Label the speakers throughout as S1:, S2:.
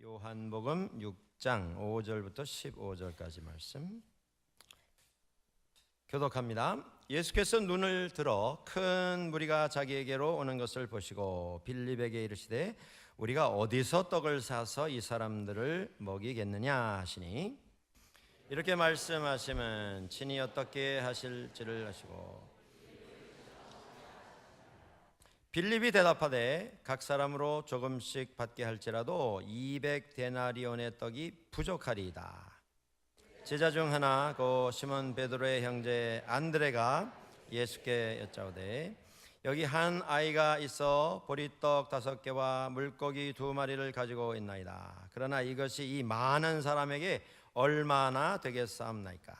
S1: 요한복음 6장 5절부터 15절까지 말씀 교독합니다. 예수께서 눈을 들어 큰 무리가 자기에게로 오는 것을 보시고 빌립에게 이르시되 우리가 어디서 떡을 사서 이 사람들을 먹이겠느냐 하시니, 이렇게 말씀하시면 친히 어떻게 하실지를 아시고, 빌립이 대답하되 각 사람으로 조금씩 받게 할지라도 200데나리온의 떡이 부족하리이다. 제자 중 하나 그 시몬 베드로의 형제 안드레가 예수께 여짜오되 여기 한 아이가 있어 보리떡 5개와 물고기 2마리를 가지고 있나이다. 그러나 이것이 이 많은 사람에게 얼마나 되겠사옵나이까?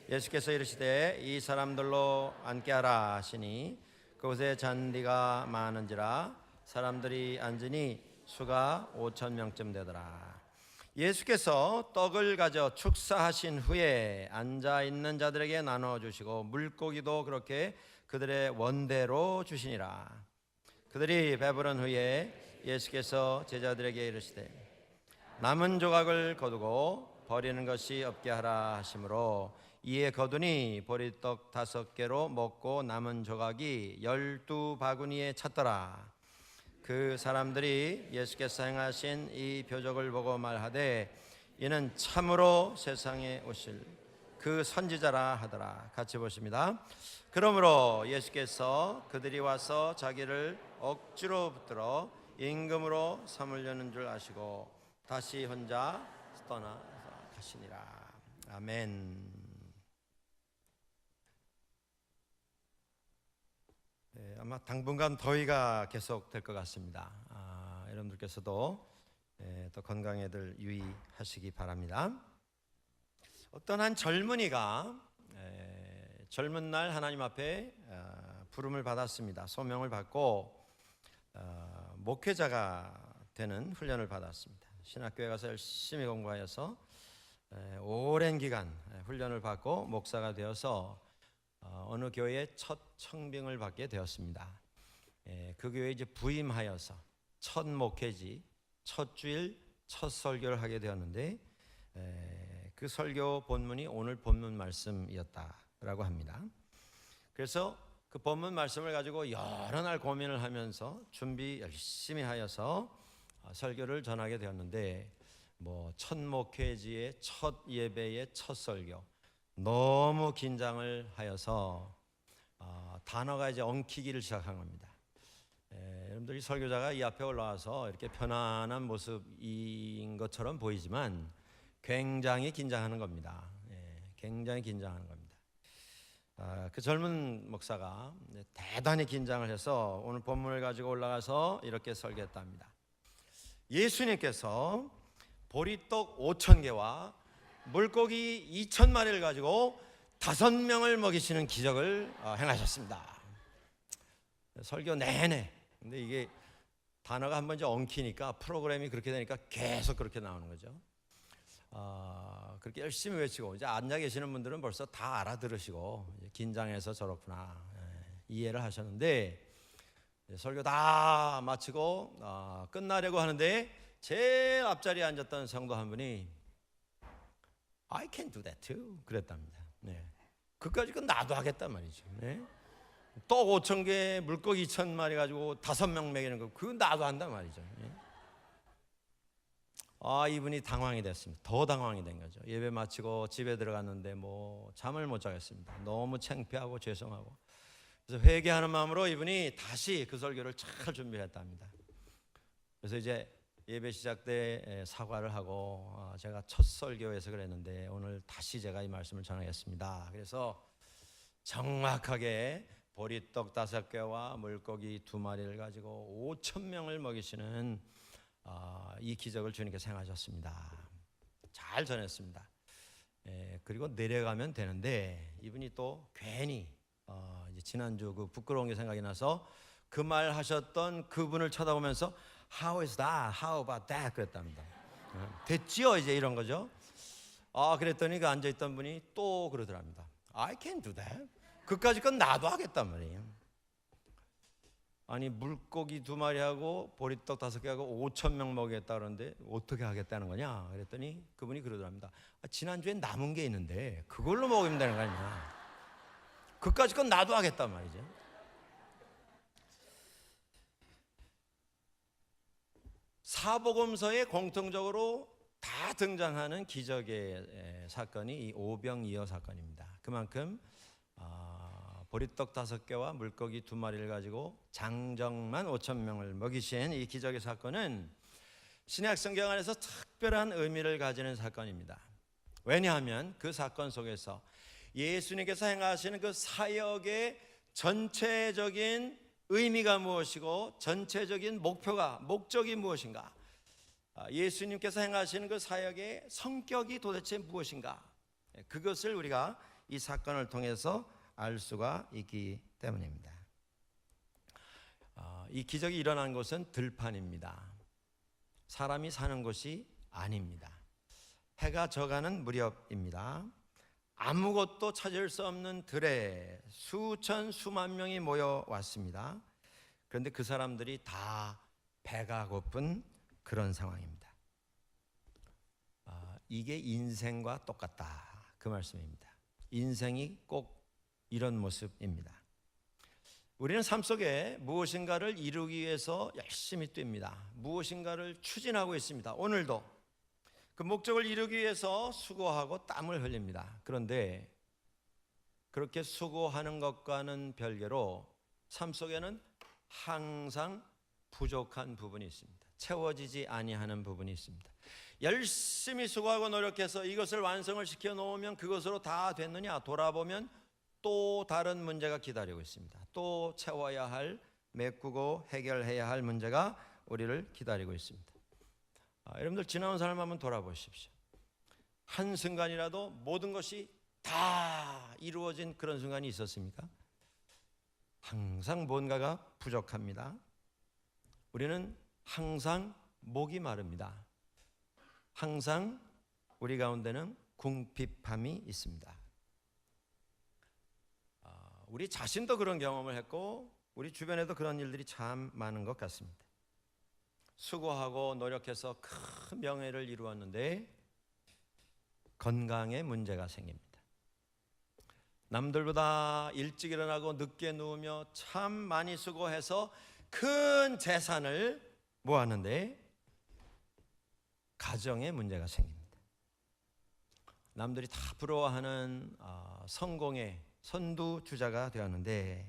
S1: 예수께서 이르시되 이 사람들로 앉게 하라 하시니 그곳에 잔디가 많은지라 사람들이 앉으니 수가 5,000명쯤 되더라. 예수께서 떡을 가져 축사하신 후에 앉아있는 자들에게 나눠주시고 물고기도 그렇게 그들의 원대로 주시니라. 그들이 배부른 후에 예수께서 제자들에게 이르시되 남은 조각을 거두고 버리는 것이 없게 하라 하시므로 이에 거두니 보리떡 5개로 먹고 남은 조각이 12바구니에 찼더라. 그 사람들이 예수께서 행하신 이 표적을 보고 말하되 이는 참으로 세상에 오실 그 선지자라 하더라. 같이 보십니다. 그러므로 예수께서 그들이 와서 자기를 억지로 붙들어 임금으로 삼으려는 줄 아시고 다시 혼자 떠나 가시니라. 아멘. 아마 당분간 더위가 계속될 것 같습니다. 여러분들께서도 또 건강에들 유의하시기 바랍니다. 어떤 한 젊은이가 젊은 날 하나님 앞에 부름을 받았습니다. 소명을 받고 목회자가 되는 훈련을 받았습니다. 신학교에 가서 열심히 공부하여서 오랜 기간 훈련을 받고 목사가 되어서 어느 교회의 첫 청빙을 받게 되었습니다. 그 교회에 이제 부임하여서 첫 목회지, 첫 주일, 첫 설교를 하게 되었는데 그 설교 본문이 오늘 본문 말씀이었다라고 합니다. 그래서 그 본문 말씀을 가지고 여러 날 고민을 하면서 준비 열심히 하여서 설교를 전하게 되었는데 첫 목회지의 첫 예배의 첫 설교, 너무 긴장을 하여서 단어가 이제 엉키기를 시작한 겁니다. 여러분들이 설교자가 이 앞에 올라와서 이렇게 편안한 모습인 것처럼 보이지만 굉장히 긴장하는 겁니다. 굉장히 긴장하는 겁니다. 그 젊은 목사가 대단히 긴장을 해서 오늘 본문을 가지고 올라가서 이렇게 설교했답니다. 예수님께서 보리떡 5,000개와 물고기 2,000마리를 가지고 5명을 먹이시는 기적을 행하셨습니다. 설교 내내. 근데 이게 단어가 한번 이제 엉키니까 프로그램이 그렇게 되니까 계속 그렇게 나오는 거죠. 그렇게 열심히 외치고 이제 앉아 계시는 분들은 벌써 다 알아들으시고 긴장해서 저렇구나 이해를 하셨는데, 설교 다 마치고 끝나려고 하는데 제일 앞자리에 앉았던 성도 한 분이 I can do that too 그랬답니다. 그까짓 건 나도 하겠단 말이죠. 떡 5,000개, 물고기 2,000마리 가지고 5명 먹이는 거 그건 나도 한단 말이죠. 이분이 당황이 됐습니다. 더 당황이 된 거죠. 예배 마치고 집에 들어갔는데 잠을 못 자겠습니다. 너무 창피하고 죄송하고. 그래서 회개하는 마음으로 이분이 다시 그 설교를 잘 준비했답니다. 그래서 이제 예배 시작 때 사과를 하고 제가 첫 설교에서 그랬는데 오늘 다시 제가 이 말씀을 전하겠습니다. 그래서 정확하게 보리떡 5개와 물고기 2마리를 가지고 5,000명을 먹이시는 이 기적을 주님께서 행하셨습니다. 잘 전했습니다. 그리고 내려가면 되는데 이분이 또 괜히 이제 지난주 그 부끄러운 게 생각이 나서 그 말 하셨던 그분을 쳐다보면서 How is that? How about that? 그랬답니다. 됐지요? 이제 이런 거죠. 그랬더니 그 앉아있던 분이 또 그러더랍니다. I can do that. 그까짓 건 나도 하겠단 말이에요. 아니 물고기 2마리하고 보리떡 5개하고 5,000명 먹이겠다 그러는데 어떻게 하겠다는 거냐 그랬더니 그분이 그러더랍니다. 지난주에 남은 게 있는데 그걸로 먹으면 되는 거 아니냐. 그까짓 건 나도 하겠단 말이죠. 사복음서에 공통적으로 다 등장하는 기적의 사건이 이 오병이어 사건입니다. 그만큼 보리떡 5개와 물고기 2마리를 가지고 장정만 5,000명을 먹이신 이 기적의 사건은 신약 성경 안에서 특별한 의미를 가지는 사건입니다. 왜냐하면 그 사건 속에서 예수님께서 행하시는 그 사역의 전체적인 의미가 무엇이고 전체적인 목적이 무엇인가, 예수님께서 행하시는 그 사역의 성격이 도대체 무엇인가, 그것을 우리가 이 사건을 통해서 알 수가 있기 때문입니다. 이 기적이 일어난 곳은 들판입니다. 사람이 사는 곳이 아닙니다. 해가 져가는 무렵입니다. 아무것도 찾을 수 없는 들에 수만 명이 모여왔습니다. 그런데 그 사람들이 다 배가 고픈 그런 상황입니다. 이게 인생과 똑같다, 그 말씀입니다. 인생이 꼭 이런 모습입니다. 우리는 삶 속에 무엇인가를 이루기 위해서 열심히 뜁니다. 무엇인가를 추진하고 있습니다. 오늘도 그 목적을 이루기 위해서 수고하고 땀을 흘립니다. 그런데 그렇게 수고하는 것과는 별개로 삶 속에는 항상 부족한 부분이 있습니다. 채워지지 아니하는 부분이 있습니다. 열심히 수고하고 노력해서 이것을 완성을 시켜 놓으면 그것으로 다 됐느냐 돌아보면 또 다른 문제가 기다리고 있습니다. 또 채워야 할, 메꾸고 해결해야 할 문제가 우리를 기다리고 있습니다. 여러분들 지나온 삶 한번 돌아보십시오. 한순간이라도 모든 것이 다 이루어진 그런 순간이 있었습니까? 항상 뭔가가 부족합니다. 우리는 항상 목이 마릅니다. 항상 우리 가운데는 궁핍함이 있습니다. 우리 자신도 그런 경험을 했고 우리 주변에도 그런 일들이 참 많은 것 같습니다. 수고하고 노력해서 큰 명예를 이루었는데 건강에 문제가 생깁니다. 남들보다 일찍 일어나고 늦게 누우며 참 많이 수고해서 큰 재산을 모았는데 가정에 문제가 생깁니다. 남들이 다 부러워하는 성공의 선두주자가 되었는데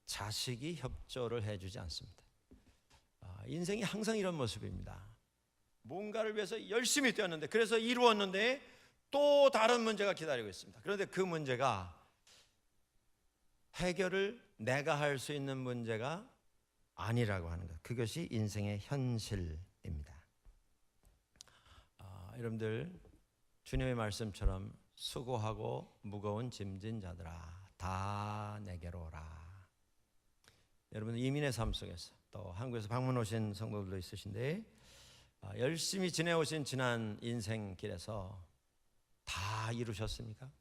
S1: 자식이 협조를 해주지 않습니다. 인생이 항상 이런 모습입니다. 뭔가를 위해서 열심히 뛰었는데, 그래서 이루었는데 또 다른 문제가 기다리고 있습니다. 그런데 그 문제가 해결을 내가 할 수 있는 문제가 아니라고 하는 것, 그것이 인생의 현실입니다. 여러분들 주님의 말씀처럼 수고하고 무거운 짐진 자들아 다 내게로 오라. 여러분 이민의 삶 속에서 또 한국에서 방문 오신 성도들도 있으신데 열심히 지내오신 지난 인생길에서 다 이루셨습니까?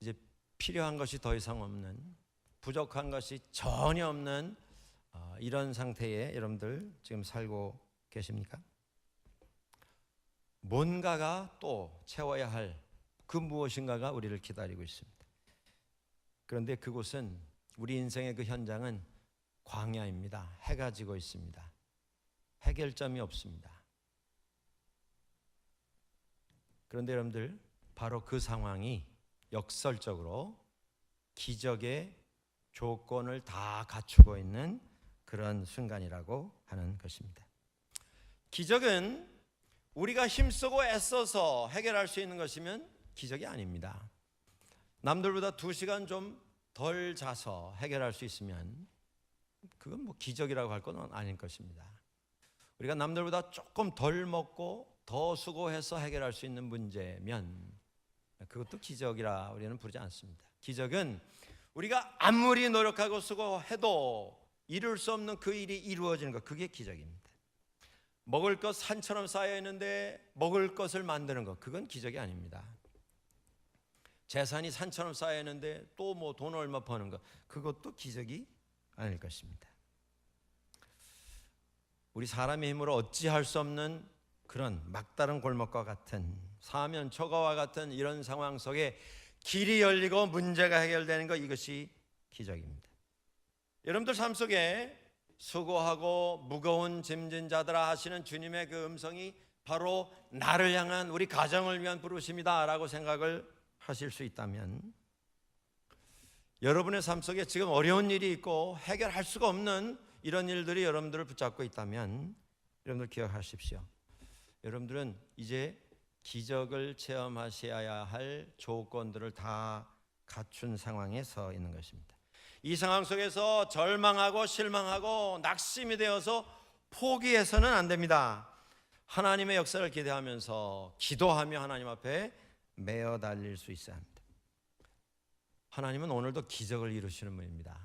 S1: 이제 필요한 것이 더 이상 없는, 부족한 것이 전혀 없는 이런 상태에 여러분들 지금 살고 계십니까? 뭔가가 또 채워야 할 그 무엇인가가 우리를 기다리고 있습니다. 그런데 그곳은, 우리 인생의 그 현장은 광야입니다. 해가 지고 있습니다. 해결점이 없습니다. 그런데 여러분들 바로 그 상황이 역설적으로 기적의 조건을 다 갖추고 있는 그런 순간이라고 하는 것입니다. 기적은 우리가 힘쓰고 애써서 해결할 수 있는 것이면 기적이 아닙니다. 남들보다 2시간 좀 덜 자서 해결할 수 있으면 그건 뭐 기적이라고 할 건 아닐 것입니다. 우리가 남들보다 조금 덜 먹고 더 수고해서 해결할 수 있는 문제면 그것도 기적이라 우리는 부르지 않습니다. 기적은 우리가 아무리 노력하고 수고해도 이룰 수 없는 그 일이 이루어지는 것, 그게 기적입니다. 먹을 것 산처럼 쌓여 있는데 먹을 것을 만드는 것, 그건 기적이 아닙니다. 재산이 산처럼 쌓여 있는데 또 뭐 돈 얼마 버는 것, 그것도 기적이 아닐 것입니다. 우리 사람의 힘으로 어찌할 수 없는 그런 막다른 골목과 같은 사면 초가와 같은 이런 상황 속에 길이 열리고 문제가 해결되는 것, 이것이 기적입니다. 여러분들 삶 속에 수고하고 무거운 짐진 자들아 하시는 주님의 그 음성이 바로 나를 향한, 우리 가정을 위한 부르심이다 라고 생각을 하실 수 있다면, 여러분의 삶 속에 지금 어려운 일이 있고 해결할 수가 없는 이런 일들이 여러분들을 붙잡고 있다면, 여러분들 기억하십시오. 여러분들은 이제 기적을 체험하셔야 할 조건들을 다 갖춘 상황에 서 있는 것입니다. 이 상황 속에서 절망하고 실망하고 낙심이 되어서 포기해서는 안 됩니다. 하나님의 역사를 기대하면서 기도하며 하나님 앞에 매어 달릴 수 있어야 합니다. 하나님은 오늘도 기적을 이루시는 분입니다.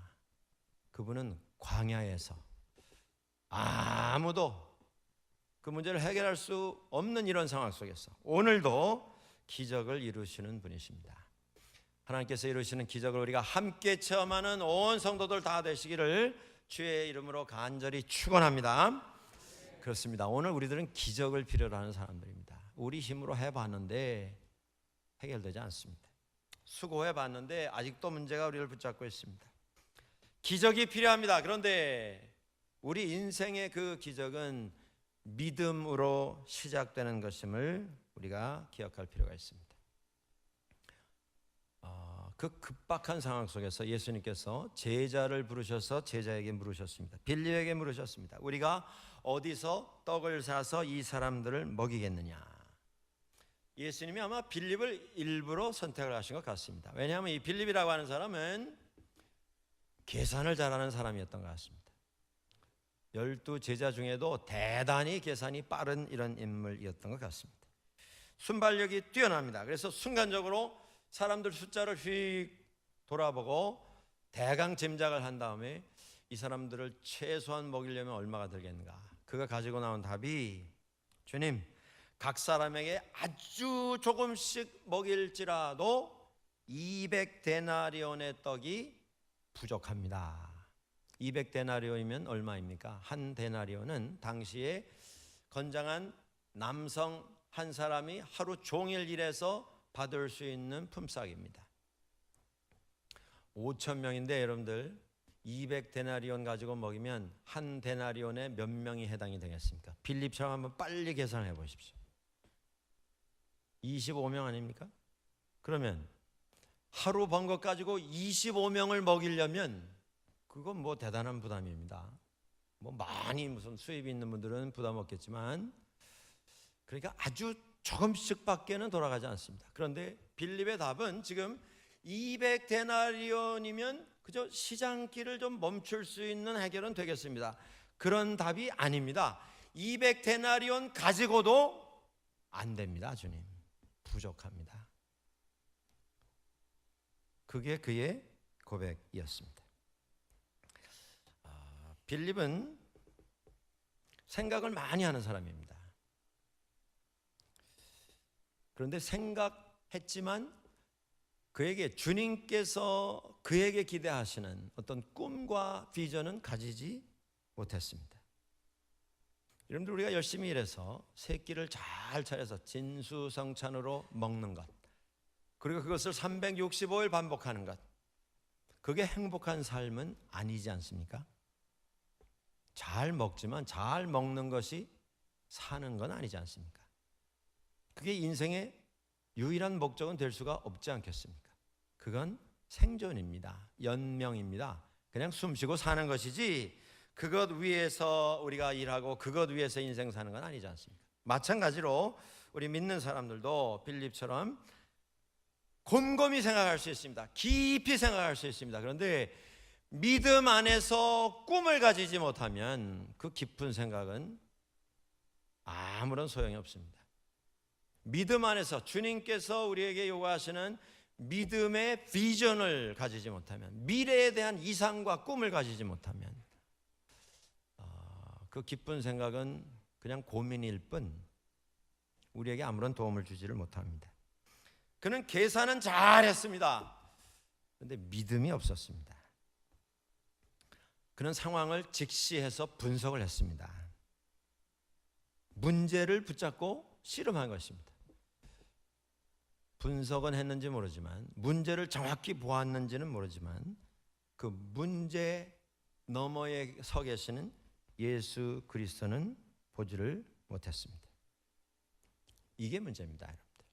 S1: 그분은 광야에서 아무도 그 문제를 해결할 수 없는 이런 상황 속에서 오늘도 기적을 이루시는 분이십니다. 하나님께서 이루시는 기적을 우리가 함께 체험하는 온 성도들 다 되시기를 주의 이름으로 간절히 축원합니다. 그렇습니다. 오늘 우리들은 기적을 필요로 하는 사람들입니다. 우리 힘으로 해봤는데 해결되지 않습니다. 수고해봤는데 아직도 문제가 우리를 붙잡고 있습니다. 기적이 필요합니다. 그런데 우리 인생의 그 기적은 믿음으로 시작되는 것임을 우리가 기억할 필요가 있습니다. 그 급박한 상황 속에서 예수님께서 제자를 부르셔서 제자에게 물으셨습니다. 빌립에게 물으셨습니다. 우리가 어디서 떡을 사서 이 사람들을 먹이겠느냐? 예수님이 아마 빌립을 일부러 선택을 하신 것 같습니다. 왜냐하면 이 빌립이라고 하는 사람은 계산을 잘하는 사람이었던 것 같습니다. 12 제자 중에도 대단히 계산이 빠른 이런 인물이었던 것 같습니다. 순발력이 뛰어납니다. 그래서 순간적으로 사람들 숫자를 휙 돌아보고 대강 짐작을 한 다음에 이 사람들을 최소한 먹이려면 얼마가 들겠는가? 그가 가지고 나온 답이, 주님, 각 사람에게 아주 조금씩 먹일지라도 200데나리온의 떡이 부족합니다. 200데나리온이면 얼마입니까? 한 데나리온은 당시에 건장한 남성 한 사람이 하루 종일 일해서 받을 수 있는 품삯입니다. 5,000명인데 여러분들 200데나리온 가지고 먹이면 한 데나리온에 몇 명이 해당이 되겠습니까? 빌립처럼 한번 빨리 계산해 보십시오. 25명 아닙니까? 그러면 하루 번 것 가지고 25명을 먹이려면 그건 뭐 대단한 부담입니다. 뭐 많이 무슨 수입이 있는 분들은 부담 없겠지만, 그러니까 아주 조금씩밖에는 돌아가지 않습니다. 그런데 빌립의 답은 지금 200데나리온이면 그저 시장길을 좀 멈출 수 있는 해결은 되겠습니다. 그런 답이 아닙니다. 200데나리온 가지고도 안 됩니다. 주님, 부족합니다. 그게 그의 고백이었습니다. 빌립은 생각을 많이 하는 사람입니다. 그런데 생각했지만 그에게 주님께서 그에게 기대하시는 어떤 꿈과 비전은 가지지 못했습니다. 여러분들, 우리가 열심히 일해서 세 끼를 잘 차려서 진수성찬으로 먹는 것, 그리고 그것을 365일 반복하는 것, 그게 행복한 삶은 아니지 않습니까? 잘 먹지만 잘 먹는 것이 사는 건 아니지 않습니까? 그게 인생의 유일한 목적은 될 수가 없지 않겠습니까? 그건 생존입니다. 연명입니다. 그냥 숨쉬고 사는 것이지 그것 위해서 우리가 일하고 그것 위해서 인생 사는 건 아니지 않습니까? 마찬가지로 우리 믿는 사람들도 빌립처럼 곰곰이 생각할 수 있습니다. 깊이 생각할 수 있습니다. 그런데 믿음 안에서 꿈을 가지지 못하면 그 깊은 생각은 아무런 소용이 없습니다. 믿음 안에서 주님께서 우리에게 요구하시는 믿음의 비전을 가지지 못하면, 미래에 대한 이상과 꿈을 가지지 못하면 그 깊은 생각은 그냥 고민일 뿐 우리에게 아무런 도움을 주지를 못합니다. 그는 계산은 잘했습니다. 그런데 믿음이 없었습니다. 그런 상황을 직시해서 분석을 했습니다. 문제를 붙잡고 실험한 것입니다. 분석은 했는지 모르지만, 문제를 정확히 보았는지는 모르지만, 그 문제 너머에 서 계시는 예수 그리스도는 보지를 못했습니다. 이게 문제입니다, 여러분들.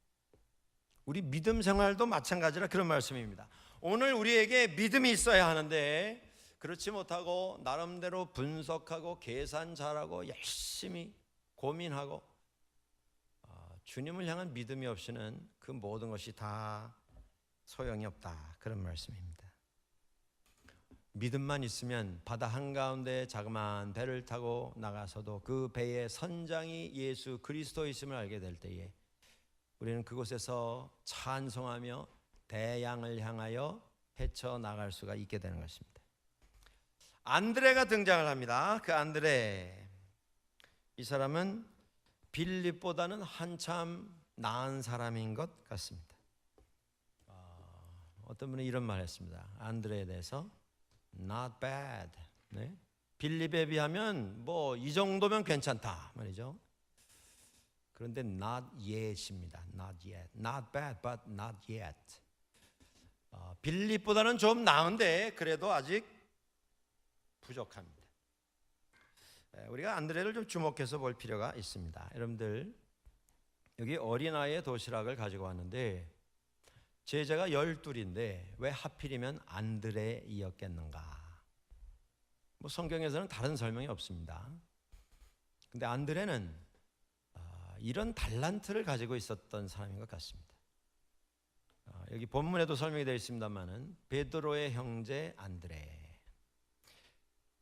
S1: 우리 믿음 생활도 마찬가지라 그런 말씀입니다. 오늘 우리에게 믿음이 있어야 하는데 그렇지 못하고 나름대로 분석하고 계산 잘하고 열심히 고민하고 주님을 향한 믿음이 없이는 그 모든 것이 다 소용이 없다, 그런 말씀입니다. 믿음만 있으면 바다 한가운데 자그마한 배를 타고 나가서도 그 배의 선장이 예수 그리스도이심을 알게 될 때에 우리는 그곳에서 찬송하며 대양을 향하여 헤쳐나갈 수가 있게 되는 것입니다. 안드레가 등장을 합니다. 그 안드레, 이 사람은 빌립보다는 한참 나은 사람인 것 같습니다. 어떤 분이 이런 말 했습니다. 안드레에 대해서 not bad. 네? 빌립에 비하면 뭐 이 정도면 괜찮다 말이죠. 그런데 not yet입니다. not yet. not bad but not yet. 빌립보다는 좀 나은데 그래도 아직 부족합니다. 우리가 안드레를 좀 주목해서 볼 필요가 있습니다. 여러분들, 여기 어린아이의 도시락을 가지고 왔는데 제자가 12인데 왜 하필이면 안드레이었겠는가? 뭐 성경에서는 다른 설명이 없습니다. 근데 안드레는 이런 달란트를 가지고 있었던 사람인 것 같습니다. 여기 본문에도 설명이 되어 있습니다만은 베드로의 형제 안드레,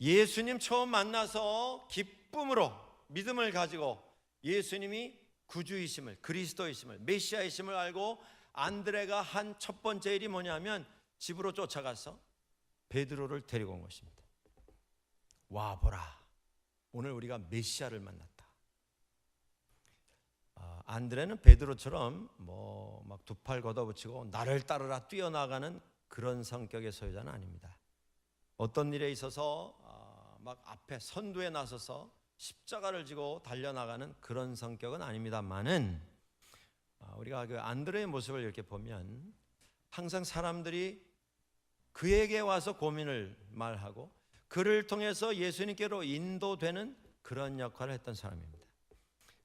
S1: 예수님 처음 만나서 기쁨으로 믿음을 가지고 예수님이 구주이심을, 그리스도이심을, 메시아이심을 알고 안드레가 한 첫 번째 일이 뭐냐면 집으로 쫓아가서 베드로를 데리고 온 것입니다. 와 보라, 오늘 우리가 메시아를 만났다. 안드레는 베드로처럼 뭐 막 두 팔 걷어붙이고 나를 따르라 뛰어나가는 그런 성격의 소유자는 아닙니다. 어떤 일에 있어서 막 앞에 선두에 나서서 십자가를 지고 달려나가는 그런 성격은 아닙니다만은 우리가 그 안드레의 모습을 이렇게 보면 항상 사람들이 그에게 와서 고민을 말하고 그를 통해서 예수님께로 인도되는 그런 역할을 했던 사람입니다.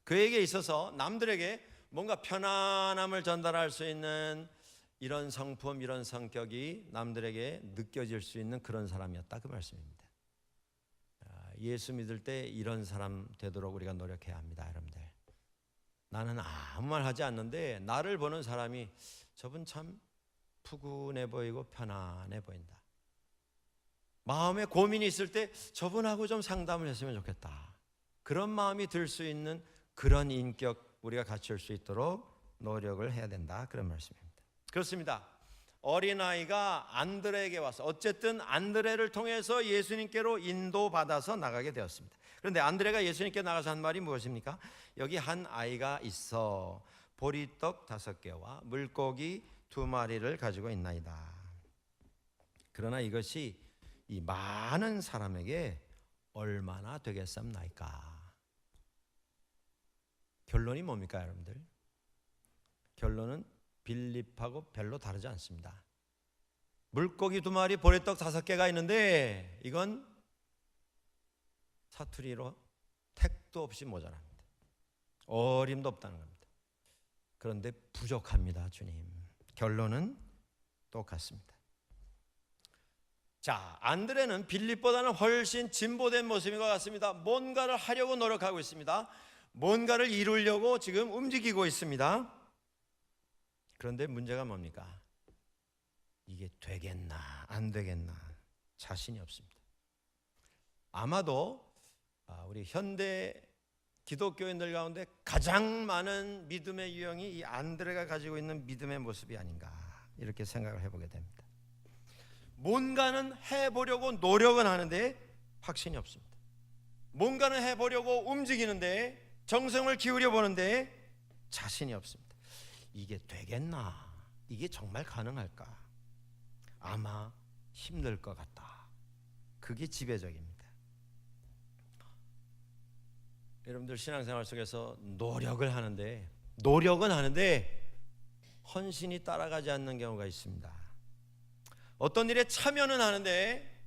S1: 그에게 있어서 남들에게 뭔가 편안함을 전달할 수 있는 이런 성품, 이런 성격이 남들에게 느껴질 수 있는 그런 사람이었다, 그 말씀입니다. 예수 믿을 때 이런 사람 되도록 우리가 노력해야 합니다, 여러분들. 나는 아무 말 하지 않는데 나를 보는 사람이 저분 참 푸근해 보이고 편안해 보인다. 마음에 고민이 있을 때 저분하고 좀 상담을 했으면 좋겠다. 그런 마음이 들 수 있는 그런 인격 우리가 갖출 수 있도록 노력을 해야 된다, 그런 말씀입니다. 그렇습니다. 어린아이가 안드레에게 와서 어쨌든 안드레를 통해서 예수님께로 인도받아서 나가게 되었습니다. 그런데 안드레가 예수님께 나가서 한 말이 무엇입니까? 여기 한 아이가 있어 보리떡 5개와 물고기 2마리를 가지고 있나이다. 그러나 이것이 이 많은 사람에게 얼마나 되겠습니까? 결론이 뭡니까, 여러분들? 결론은 빌립하고 별로 다르지 않습니다. 물고기 2마리, 보리떡 5개가 있는데 이건 사투리로 택도 없이 모자랍니다. 어림도 없다는 겁니다. 그런데 부족합니다, 주님. 결론은 똑같습니다. 자, 안드레는 빌립보다는 훨씬 진보된 모습인 것 같습니다. 뭔가를 하려고 노력하고 있습니다. 뭔가를 이루려고 지금 움직이고 있습니다. 그런데 문제가 뭡니까? 이게 되겠나 안 되겠나 자신이 없습니다. 아마도 우리 현대 기독교인들 가운데 가장 많은 믿음의 유형이 이 안드레가 가지고 있는 믿음의 모습이 아닌가, 이렇게 생각을 해보게 됩니다. 뭔가는 해보려고 노력은 하는데 확신이 없습니다. 뭔가는 해보려고 움직이는데 정성을 기울여 보는데 자신이 없습니다. 이게 되겠나? 이게 정말 가능할까? 아마 힘들 것 같다. 그게 지배적입니다. 여러분들 신앙생활 속에서 노력은 하는데 헌신이 따라가지 않는 경우가 있습니다. 어떤 일에 참여는 하는데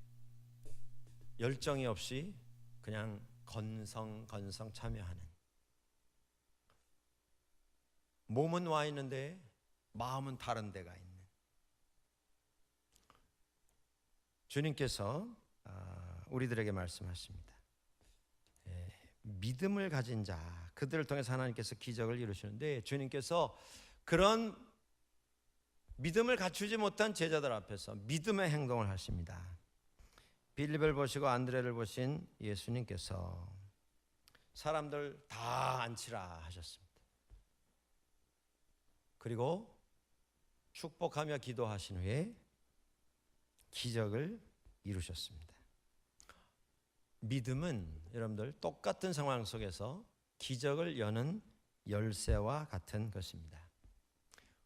S1: 열정이 없이 그냥 건성 참여하는, 몸은 와 있는데 마음은 다른 데가 있는, 주님께서 우리들에게 말씀하십니다. 믿음을 가진 자, 그들을 통해서 하나님께서 기적을 이루시는데, 주님께서 그런 믿음을 갖추지 못한 제자들 앞에서 믿음의 행동을 하십니다. 빌립을 보시고 안드레를 보신 예수님께서 사람들 다 앉히라 하셨습니다. 그리고 축복하며 기도하신 후에 기적을 이루셨습니다. 믿음은 여러분들 똑같은 상황 속에서 기적을 여는 열쇠와 같은 것입니다.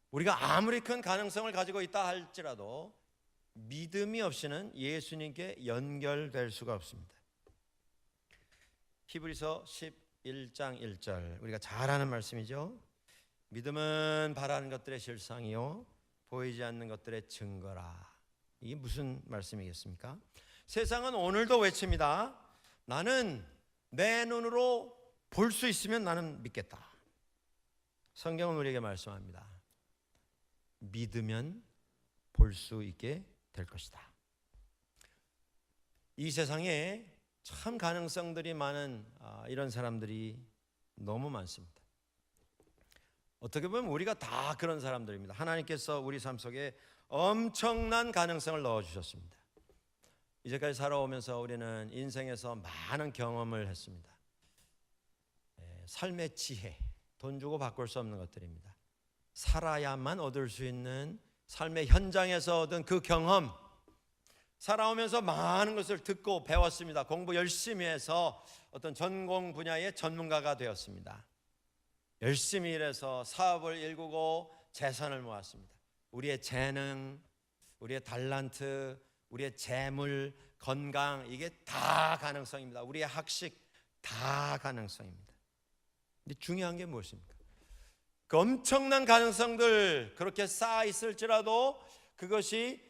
S1: 우리가 아무리 큰 가능성을 가지고 있다 할지라도 믿음이 없이는 예수님께 연결될 수가 없습니다. 히브리서 11장 1절, 우리가 잘 아는 말씀이죠. 믿음은 바라는 것들의 실상이요 보이지 않는 것들의 증거라. 이게 무슨 말씀이겠습니까? 세상은 오늘도 외칩니다. 나는 내 눈으로 볼 수 있으면 나는 믿겠다. 성경은 우리에게 말씀합니다. 믿으면 볼 수 있게 될 것이다. 이 세상에 참 가능성들이 많은 이런 사람들이 너무 많습니다. 어떻게 보면 우리가 다 그런 사람들입니다. 하나님께서 우리 삶 속에 엄청난 가능성을 넣어주셨습니다. 이제까지 살아오면서 우리는 인생에서 많은 경험을 했습니다. 삶의 지혜, 돈 주고 바꿀 수 없는 것들입니다. 살아야만 얻을 수 있는 삶의 현장에서 얻은 그 경험, 살아오면서 많은 것을 듣고 배웠습니다. 공부 열심히 해서 어떤 전공 분야의 전문가가 되었습니다. 열심히 일해서 사업을 일구고 재산을 모았습니다. 우리의 재능, 우리의 달란트, 우리의 재물, 건강, 이게 다 가능성입니다. 우리의 학식 다 가능성입니다. 근데 중요한 게 무엇입니까? 그 엄청난 가능성들 그렇게 쌓아 있을지라도 그것이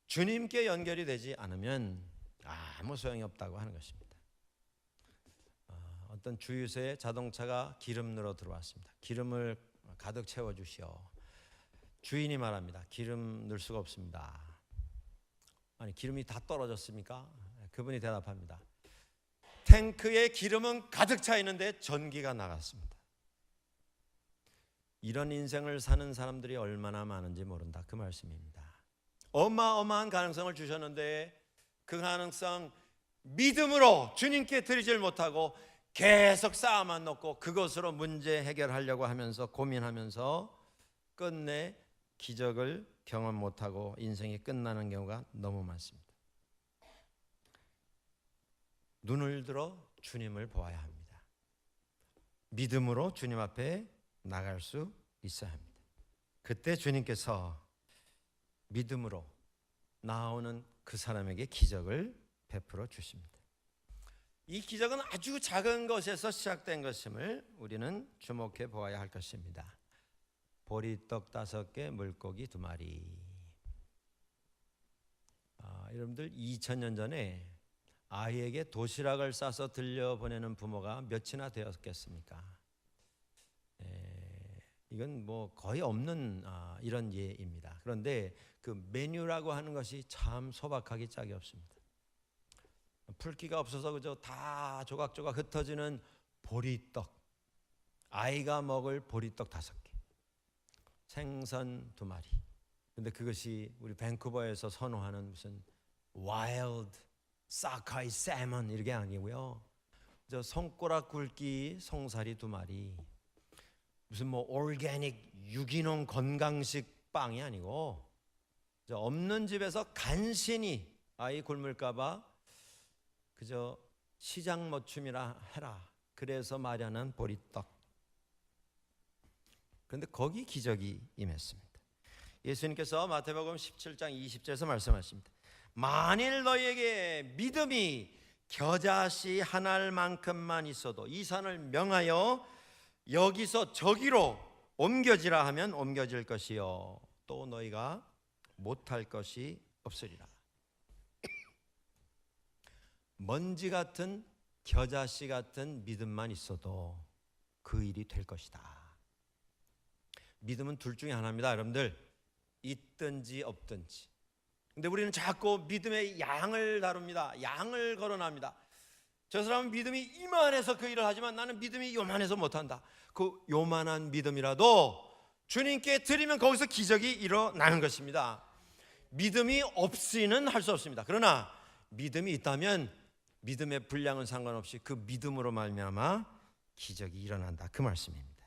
S1: 주님께 연결이 되지 않으면 아무 소용이 없다고 하는 것입니다. 어떤 주유소에 자동차가 기름 넣으러 들어왔습니다. 기름을 가득 채워주시오. 주인이 말합니다. 기름 넣을 수가 없습니다. 아니, 기름이 다 떨어졌습니까? 그분이 대답합니다. 탱크에 기름은 가득 차 있는데 전기가 나갔습니다. 이런 인생을 사는 사람들이 얼마나 많은지 모른다, 그 말씀입니다. 어마어마한 가능성을 주셨는데 그 가능성 믿음으로 주님께 드리질 못하고 계속 쌓아만 놓고 그것으로 문제 해결하려고 하면서 고민하면서 끝내 기적을 경험 못하고 인생이 끝나는 경우가 너무 많습니다. 눈을 들어 주님을 보아야 합니다. 믿음으로 주님 앞에 나갈 수 있어야 합니다. 그때 주님께서 믿음으로 나오는 그 사람에게 기적을 베풀어 주십니다. 이 기적은 아주 작은 것에서 시작된 것임을 우리는 주목해 보아야 할 것입니다. 보리떡 5개, 물고기 2마리. 여러분들 2000년 전에 아이에게 도시락을 싸서 들려보내는 부모가 몇이나 되었겠습니까? 이건 뭐 거의 없는 이런 예입니다. 그런데 그 메뉴라고 하는 것이 참 소박하기 짝이 없습니다. 풀기가 없어서 그저 다 조각조각 흩어지는 보리떡, 아이가 먹을 보리떡 5개, 생선 2마리. 근데 그것이 우리 밴쿠버에서 선호하는 무슨 와일드 사카이 살몬 이게 아니고요. 저 손가락 굵기 송사리 2마리, 무슨 뭐 오르가닉 유기농 건강식 빵이 아니고 없는 집에서 간신히 아이 굶을까봐 그저 시장 맞춤이라 해라 그래서 마련한 보리떡. 그런데 거기 기적이 임했습니다. 예수님께서 마태복음 17장 20절에서 말씀하십니다. 만일 너희에게 믿음이 겨자씨 한 알만큼만 있어도 이 산을 명하여 여기서 저기로 옮겨지라 하면 옮겨질 것이요 또 너희가 못할 것이 없으리라. 먼지 같은 겨자씨 같은 믿음만 있어도 그 일이 될 것이다. 믿음은 둘 중에 하나입니다, 여러분들. 있든지 없든지. 근데 우리는 자꾸 믿음의 양을 다룹니다. 양을 거론합니다. 저 사람은 믿음이 이만해서 그 일을 하지만 나는 믿음이 요만해서 못한다. 그 요만한 믿음이라도 주님께 드리면 거기서 기적이 일어나는 것입니다. 믿음이 없이는 할 수 없습니다. 그러나 믿음이 있다면 믿음의 분량은 상관없이 그 믿음으로 말미암아 기적이 일어난다, 그 말씀입니다.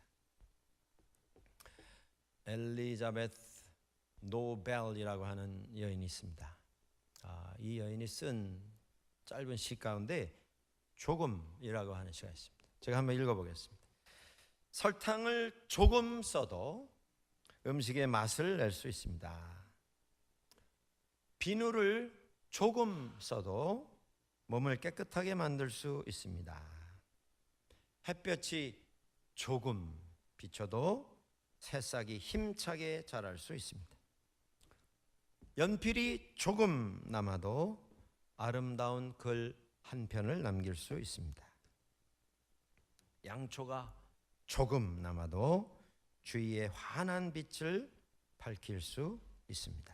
S1: 엘리자베스 노벨이라고 하는 여인이 있습니다. 이 여인이 쓴 짧은 시 가운데 조금이라고 하는 시가 있습니다. 제가 한번 읽어보겠습니다. 설탕을 조금 써도 음식의 맛을 낼 수 있습니다. 비누를 조금 써도 몸을 깨끗하게 만들 수 있습니다. 햇볕이 조금 비춰도 새싹이 힘차게 자랄 수 있습니다. 연필이 조금 남아도 아름다운 글 한 편을 남길 수 있습니다. 양초가 조금 남아도 주위의 환한 빛을 밝힐 수 있습니다.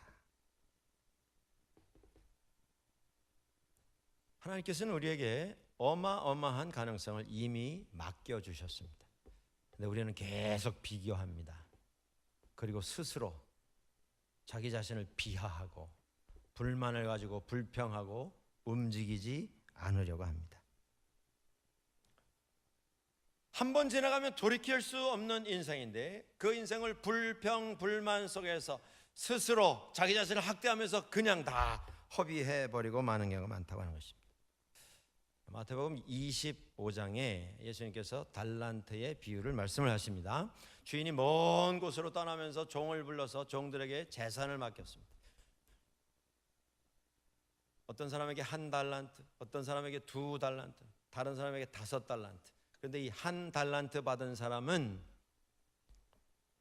S1: 하나님께서는 우리에게 어마어마한 가능성을 이미 맡겨주셨습니다. 근데 우리는 계속 비교합니다. 그리고 스스로 자기 자신을 비하하고 불만을 가지고 불평하고 움직이지 않으려고 합니다. 한 번 지나가면 돌이킬 수 없는 인생인데 그 인생을 불평 불만 속에서 스스로 자기 자신을 학대하면서 그냥 다 허비해버리고 마는 경우가 많다고 하는 것입니다. 마태복음 25장에 예수님께서 달란트의 비유를 말씀을 하십니다. 주인이 먼 곳으로 떠나면서 종을 불러서 종들에게 재산을 맡겼습니다. 어떤 사람에게 1달란트, 어떤 사람에게 2달란트, 다른 사람에게 5달란트. 그런데 이 1달란트 받은 사람은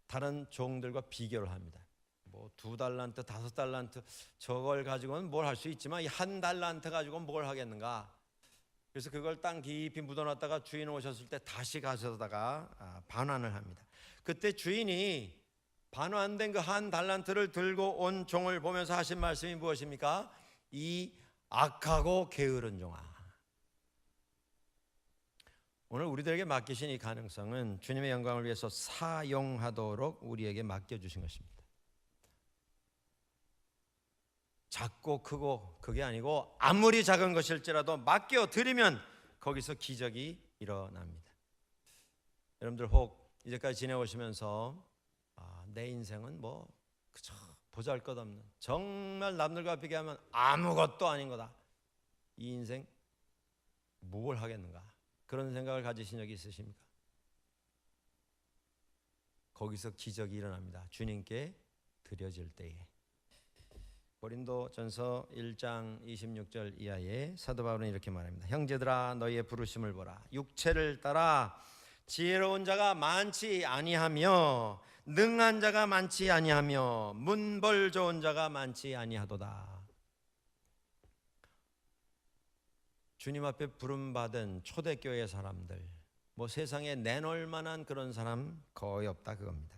S1: 다른 종들과 비교를 합니다. 뭐 2달란트, 5달란트 저걸 가지고는 뭘 할 수 있지만 이 1달란트 가지고는 뭘 하겠는가? 그래서 그걸 땅 깊이 묻어놨다가 주인 오셨을 때 다시 가져다가 반환을 합니다. 그때 주인이 반환된 그 1달란트를 들고 온 종을 보면서 하신 말씀이 무엇입니까? 이 악하고 게으른 종아. 오늘 우리들에게 맡기신 이 가능성은 주님의 영광을 위해서 사용하도록 우리에게 맡겨주신 것입니다. 작고 크고 그게 아니고 아무리 작은 것일지라도 맡겨드리면 거기서 기적이 일어납니다. 여러분들 혹 이제까지 지내오시면서 내 인생은 뭐 그저 보잘것없는 정말 남들과 비교하면 아무것도 아닌 거다. 이 인생 뭘 하겠는가? 그런 생각을 가지신 적이 있으십니까? 거기서 기적이 일어납니다. 주님께 드려질 때에. 고린도전서 1장 26절 이하에 사도 바울은 이렇게 말합니다. 형제들아 너희의 부르심을 보라. 육체를 따라 지혜로운 자가 많지 아니하며 능한 자가 많지 아니하며 문벌 좋은 자가 많지 아니하도다. 주님 앞에 부름받은 초대교회 사람들, 뭐 세상에 내놓을 만한 그런 사람 거의 없다 그겁니다.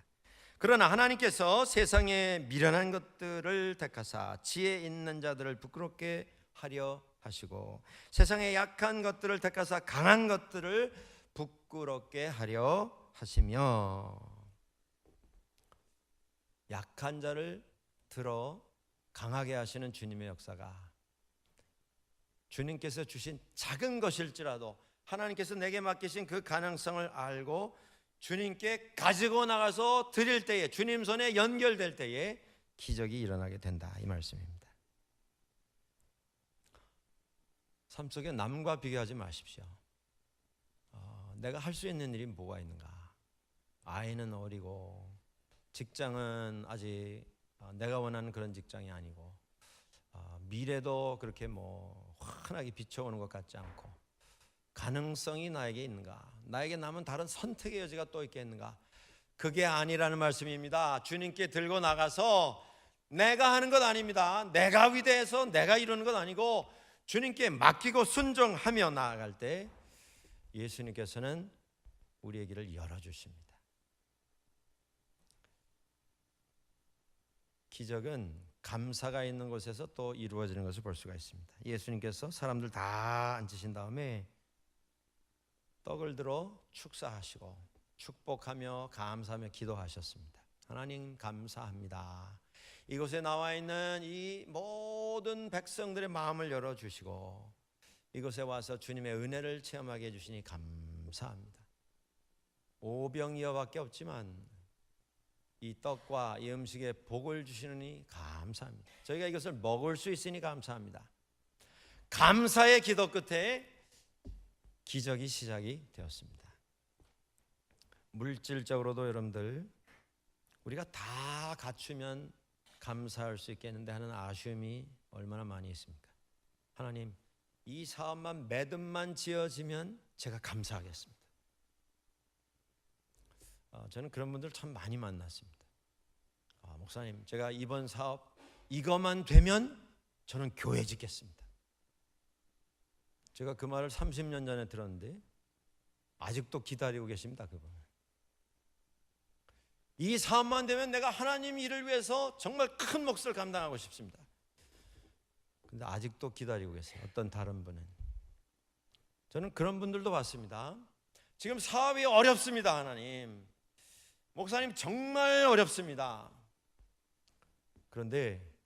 S1: 그러나 하나님께서 세상에 미련한 것들을 택하사 지혜 있는 자들을 부끄럽게 하려 하시고 세상에 약한 것들을 택하사 강한 것들을 부끄럽게 하려 하시며 약한 자를 들어 강하게 하시는 주님의 역사가 주님께서 주신 작은 것일지라도 하나님께서 내게 맡기신 그 가능성을 알고 주님께 가지고 나가서 드릴 때에 주님 손에 연결될 때에 기적이 일어나게 된다 이 말씀입니다. 삶 속에 남과 비교하지 마십시오. 내가 할 수 있는 일이 뭐가 있는가? 아이는 어리고 직장은 아직 내가 원하는 그런 직장이 아니고 미래도 그렇게 뭐 환하게 비춰오는 것 같지 않고 가능성이 나에게 있는가? 나에게 남은 다른 선택의 여지가 또 있겠는가? 그게 아니라는 말씀입니다. 주님께 들고 나가서 내가 하는 것 아닙니다. 내가 위대해서 내가 이루는 것 아니고 주님께 맡기고 순종하며 나아갈 때 예수님께서는 우리의 길을 열어주십니다. 기적은 감사가 있는 곳에서 또 이루어지는 것을 볼 수가 있습니다. 예수님께서 사람들 다 앉으신 다음에 떡을 들어 축사하시고 축복하며 감사하며 기도하셨습니다. 하나님 감사합니다. 이곳에 나와 있는 이 모든 백성들의 마음을 열어주시고 이곳에 와서 주님의 은혜를 체험하게 해주시니 감사합니다. 오병이어밖에 없지만 이 떡과 이 음식에 복을 주시느니 감사합니다. 저희가 이것을 먹을 수 있으니 감사합니다. 감사의 기도 끝에 기적이 시작이 되었습니다. 물질적으로도 여러분들 우리가 다 갖추면 감사할 수 있겠는데 하는 아쉬움이 얼마나 많이 있습니까? 하나님, 이 사업만 매듭만 지어지면 제가 감사하겠습니다. 저는 그런 분들 참 많이 만났습니다. 목사님, 제가 이번 사업 이것만 되면 저는 교회 짓겠습니다. 제가 그 말을 30년 전에 들었는데 아직도 기다리고 계십니다. 그분은. 이 사업만 되면 내가 하나님 일을 위해서 정말 큰 몫을 감당하고 싶습니다. 근데 아직도 기다리고 계세요. 어떤 다른 분은. 저는 그런 분들도 봤습니다. 지금 사업이 어렵습니다. 하나님, 목사님 정말 어렵습니다. 그런데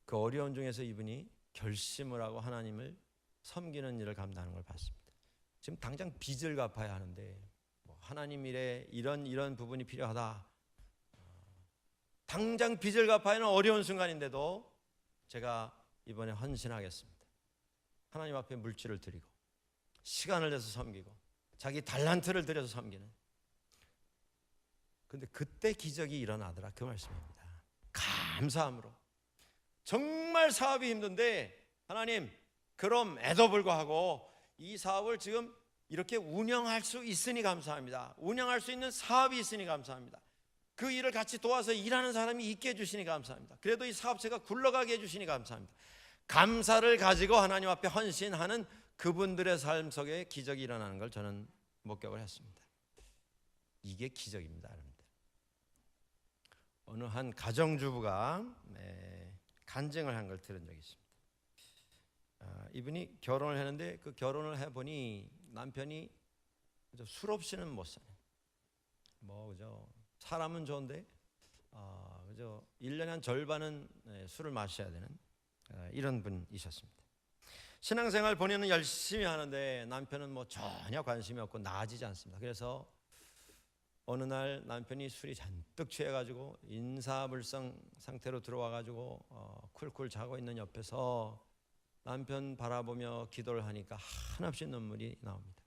S1: 그 어려운 중에서 이분이 결심을 하고 하나님을 섬기는 일을 감당하는 걸 봤습니다. 지금 당장 빚을 갚아야 하는데 하나님 일에 이런 부분이 필요하다. 당장 빚을 갚아야 하는 어려운 순간인데도 제가 이번에 헌신하겠습니다. 하나님 앞에 물질을 드리고 시간을 내서 섬기고 자기 달란트를 들여서 섬기는. 근데 그때 기적이 일어나더라 그 말씀입니다. 감사함으로. 정말 사업이 힘든데 하나님 그럼에도 불구하고 이 사업을 지금 이렇게 운영할 수 있으니 감사합니다. 운영할 수 있는 사업이 있으니 감사합니다. 그 일을 같이 도와서 일하는 사람이 있게 해주시니 감사합니다. 그래도 이 사업체가 굴러가게 해주시니 감사합니다. 감사를 가지고 하나님 앞에 헌신하는 그분들의 삶 속에 기적이 일어나는 걸 저는 목격을 했습니다. 이게 기적입니다, 여러분들. 어느 한 가정주부가 간증을 한 걸 들은 적이 있습니다. 이분이 결혼을 했는데 그 결혼을 해보니 남편이 술 없이는 못 사요. 그죠? 사람은 좋은데 그죠? 1년에 한 절반은 술을 마셔야 되는 이런 분이셨습니다. 신앙생활 본인은 열심히 하는데 남편은 전혀 관심이 없고 나아지지 않습니다. 그래서 어느 날 남편이 술이 잔뜩 취해가지고 인사불성 상태로 들어와가지고 쿨쿨 자고 있는 옆에서 남편 바라보며 기도를 하니까 한없이 눈물이 나옵니다.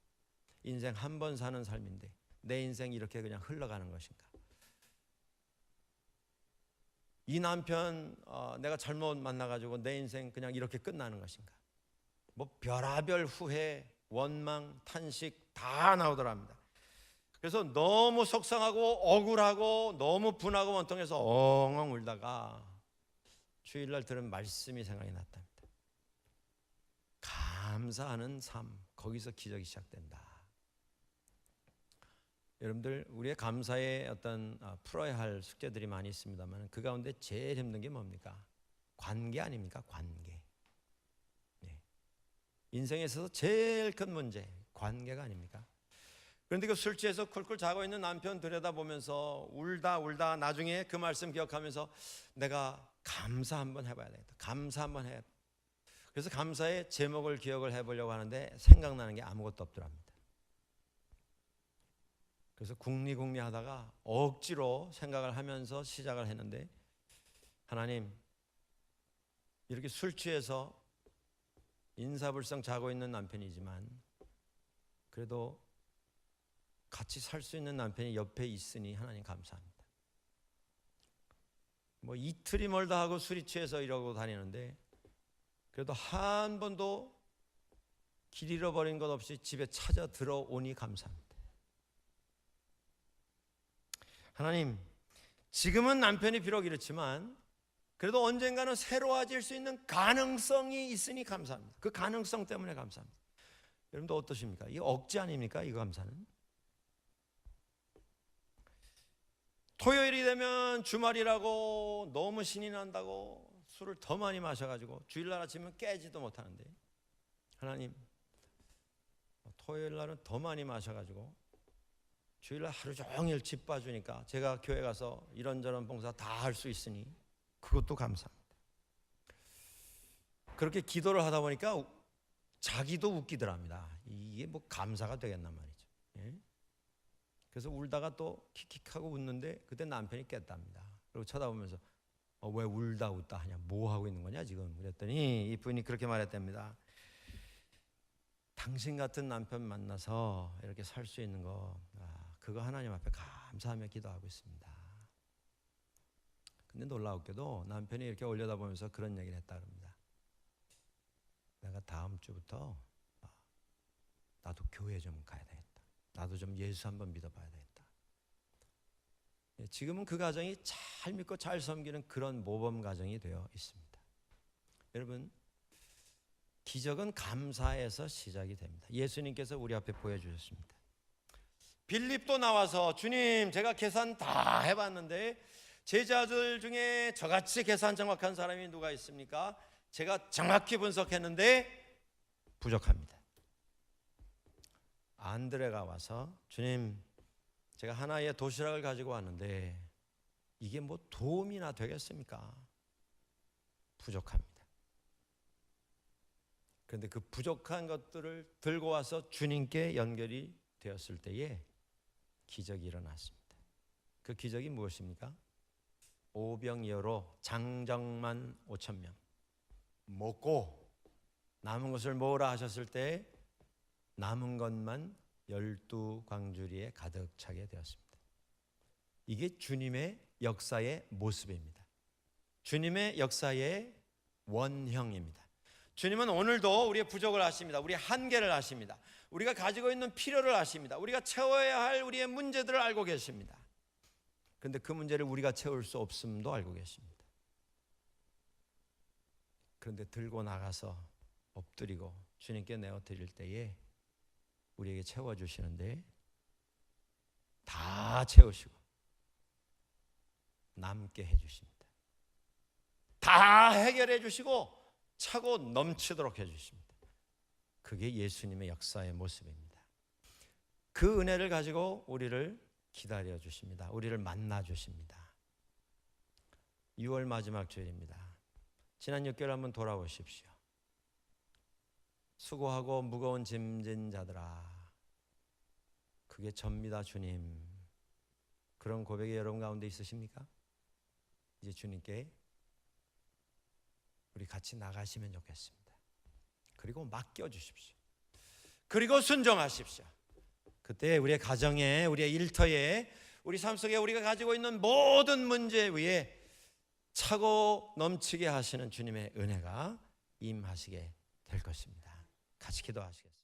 S1: 인생 한 번 사는 삶인데 내 인생 이렇게 그냥 흘러가는 것인가? 이 남편 내가 잘못 만나가지고 내 인생 그냥 이렇게 끝나는 것인가? 별하별 후회, 원망, 탄식 다 나오더랍니다. 그래서 너무 속상하고 억울하고 너무 분하고 원통해서 엉엉 울다가 주일날 들은 말씀이 생각이 났답니다. 감사하는 삶, 거기서 기적이 시작된다. 여러분들 우리의 감사의 어떤 풀어야 할 숙제들이 많이 있습니다만 그 가운데 제일 힘든 게 뭡니까? 관계 아닙니까? 관계. 인생에 있어서 제일 큰 문제 관계가 아닙니까? 그런데 그 술 취해서 쿨쿨 자고 있는 남편 들여다보면서 울다 나중에 그 말씀 기억하면서 내가 감사 한번 해봐야 되겠다. 감사 한번 해. 그래서 감사의 제목을 기억을 해보려고 하는데 생각나는 게 아무것도 없더랍니다. 그래서 궁리궁리 하다가 억지로 생각을 하면서 시작을 했는데 하나님 이렇게 술 취해서 인사불성 자고 있는 남편이지만 그래도 같이 살 수 있는 남편이 옆에 있으니 하나님 감사합니다. 이틀이 멀다 하고 술이 취해서 이러고 다니는데 그래도 한 번도 길 잃어버린 것 없이 집에 찾아 들어오니 감사합니다. 하나님, 지금은 남편이 비록 이렇지만 그래도 언젠가는 새로워질 수 있는 가능성이 있으니 감사합니다. 그 가능성 때문에 감사합니다. 여러분도 어떠십니까? 이게 억지 아닙니까? 이 감사는. 토요일이 되면 주말이라고 너무 신이 난다고 술을 더 많이 마셔가지고 주일날 아침은 깨지도 못하는데, 하나님, 토요일날은 더 많이 마셔가지고 주일날 하루 종일 집 봐주니까 제가 교회 가서 이런저런 봉사 다 할 수 있으니 그것도 감사합니다. 그렇게 기도를 하다 보니까 자기도 웃기더랍니다. 이게 뭐 감사가 되겠단 말이죠. 예? 그래서 울다가 또 킥킥하고 웃는데 그때 남편이 깼답니다. 그리고 쳐다보면서 왜 울다 웃다 하냐, 뭐 하고 있는 거냐 지금, 그랬더니 이 분이 그렇게 말했답니다. 당신 같은 남편 만나서 이렇게 살 수 있는 거, 그거 하나님 앞에 감사하며 기도하고 있습니다. 근데 놀라웠게도 남편이 이렇게 올려다보면서 그런 얘기를 했다 그럽니다. 내가 다음 주부터 나도 교회 좀 가야 되겠다. 나도 좀 예수 한번 믿어봐야 되겠다. 지금은 그 가정이 잘 믿고 잘 섬기는 그런 모범 가정이 되어 있습니다. 여러분, 기적은 감사에서 시작이 됩니다. 예수님께서 우리 앞에 보여주셨습니다. 빌립도 나와서 주님, 제가 계산 다 해봤는데 제자들 중에 저같이 계산 정확한 사람이 누가 있습니까? 제가 정확히 분석했는데 부족합니다. 안드레가 와서 주님, 제가 하나의 도시락을 가지고 왔는데 이게 뭐 도움이나 되겠습니까? 부족합니다. 그런데 그 부족한 것들을 들고 와서 주님께 연결이 되었을 때에 기적이 일어났습니다. 그 기적이 무엇입니까? 오병이어로 장정만 5,000명 먹고 남은 것을 모으라 하셨을 때 남은 것만 12광주리에 가득 차게 되었습니다. 이게 주님의 역사의 모습입니다. 주님의 역사의 원형입니다. 주님은 오늘도 우리의 부족을 아십니다. 우리의 한계를 아십니다. 우리가 가지고 있는 필요를 아십니다. 우리가 채워야 할 우리의 문제들을 알고 계십니다. 그런데 그 문제를 우리가 채울 수 없음도 알고 계십니다. 그런데 들고 나가서 엎드리고 주님께 내어드릴 때에 우리에게 채워주시는데 다 채우시고 남게 해주십니다. 다 해결해 주시고 차고 넘치도록 해주십니다. 그게 예수님의 역사의 모습입니다. 그 은혜를 가지고 우리를 기다려 주십니다. 우리를 만나 주십니다. 6월 마지막 주일입니다. 지난 6개월 한번 돌아보십시오. 수고하고 무거운 짐진 자들아, 그게 접니다 주님. 그런 고백이 여러분 가운데 있으십니까? 이제 주님께 우리 같이 나가시면 좋겠습니다. 그리고 맡겨주십시오. 그리고 순종하십시오. 그때 우리의 가정에, 우리의 일터에, 우리 삶 속에 우리가 가지고 있는 모든 문제 위에 차고 넘치게 하시는 주님의 은혜가 임하시게 될 것입니다. 같이 기도하시겠습니다.